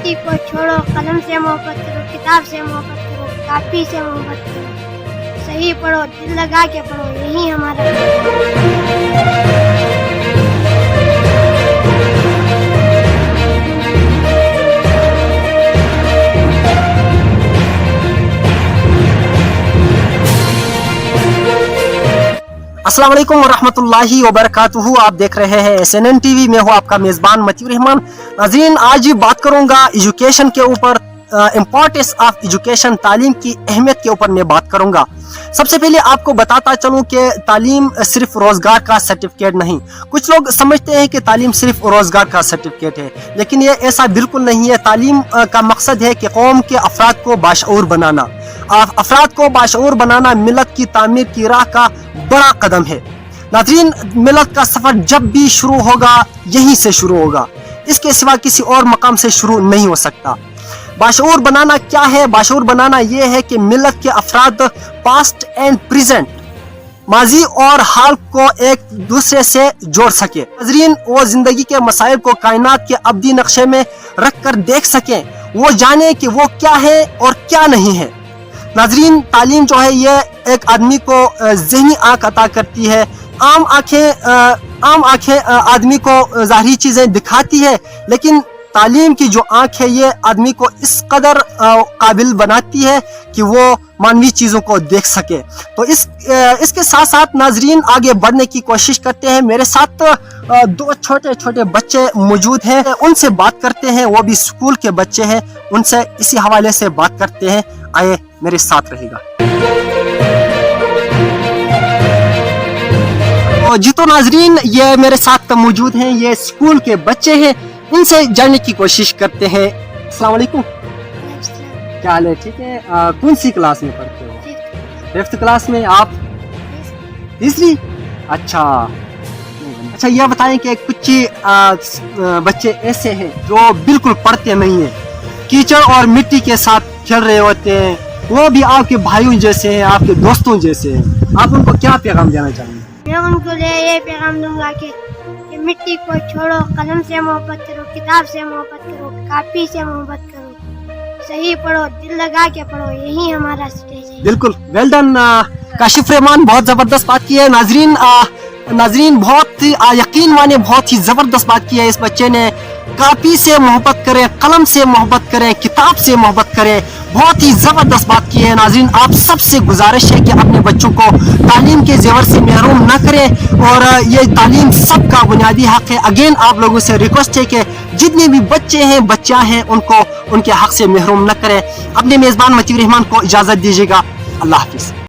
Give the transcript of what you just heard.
मिट्टी को छोड़ो, कलम से मोहब्बत करो, किताब से मोहब्बत करो, कापी से मोहब्बत करो, सही पढ़ो, दिल लगा के पढ़ो, यही हमारा अस्सलाम वालेकुम वरहमतुल्लाहि वबरकातुहू। आप देख रहे हैं SNN TV में हूँ आपका मेज़बान मतीउर रहमान। नाज़रीन, आज बात करूँगा एजुकेशन के ऊपर, इम्पोर्टेंस ऑफ एजुकेशन, तालीम की अहमियत के ऊपर मैं बात करूँगा। सबसे पहले आपको बताता चलूँ कि तालीम सिर्फ रोज़गार का सर्टिफिकेट नहीं। कुछ लोग समझते हैं कि तालीम सिर्फ रोज़गार का सर्टिफिकेट है, लेकिन ये ऐसा बिल्कुल नहीं है। तालीम का मकसद है कि कौम के अफराद को बाशऊर बनाना। अफराद को बाशऊर बनाना मिलत की तामीर की राह का बड़ा कदम है। नाज़रीन, मिलत का सफ़र जब भी शुरू होगा यहीं से शुरू होगा, इसके सिवा किसी और मकाम से शुरू नहीं हो सकता। बाशऊर बनाना क्या है? बाशऊर बनाना ये है कि मिलत के अफराद पास्ट एंड प्रेजेंट, माजी और हाल को एक दूसरे से जोड़ सके। नाज़रीन, वो जिंदगी के मसाइल को कायनात के अब्दी नक्शे में रख कर देख सकें, वो जाने कि वो क्या है और क्या नहीं है। नाज़रीन, तालीम जो है ये एक आदमी को ज़हनी आँख अता करती है। आम आँखें आदमी को ज़ाहिरी चीज़ें दिखाती है, लेकिन तालीम की जो आँख है ये आदमी को इस कदर काबिल बनाती है कि वो मानवी चीज़ों को देख सके। तो इसके साथ साथ नाज़रीन आगे बढ़ने की कोशिश करते हैं। मेरे साथ दो छोटे छोटे बच्चे मौजूद हैं, उनसे बात करते हैं। वो भी स्कूल के बच्चे हैं, उनसे इसी हवाले से बात करते हैं। आए मेरे साथ रहेगा। जी तो नाज़रीन, ये मेरे साथ मौजूद हैं, ये स्कूल के बच्चे हैं, इनसे जानने की कोशिश करते हैं। अस्सलाम वालेकुम, क्या हाल है? ठीक है। कौन सी क्लास में पढ़ते हो? 5th क्लास में। आप तीसरी? अच्छा, ये बताएं कि कुछ बच्चे ऐसे हैं जो बिल्कुल पढ़ते नहीं है, कीचड़ और मिट्टी के साथ खेल रहे होते हैं, वो भी आपके भाइयों जैसे हैं, आपके दोस्तों जैसे हैं। आप उनको क्या पैगाम देना चाहेंगे? मैं उनको ये पैगाम दूंगा कि मिट्टी को छोड़ो, कलम से मोहब्बत करो, किताब से मोहब्बत करो, कापी से मोहब्बत करो, सही पढ़ो, दिल लगा के पढ़ो, यही हमारा स्टेज है। बिल्कुल, वेल डन काशिफ रहमान, बहुत जबरदस्त बात की है। नाज़रीन बहुत यकीन माने बहुत ही जबरदस्त बात की है इस बच्चे ने। कापी से मोहब्बत करें, कलम से मोहब्बत करें, किताब से मोहब्बत करें, बहुत ही जबरदस्त बात की है। नाज़रीन, आप सबसे गुजारिश है कि अपने बच्चों को तालीम के जेवर से महरूम न करें, और ये तालीम सबका बुनियादी हक है। अगेन आप लोगों से रिक्वेस्ट है कि जितने भी बच्चे हैं, बच्चा हैं, उनको उनके हक से महरूम न करें। अपने मेज़बान मतीउर रहमान को इजाज़त दीजिएगा। अल्लाह हाफिज़।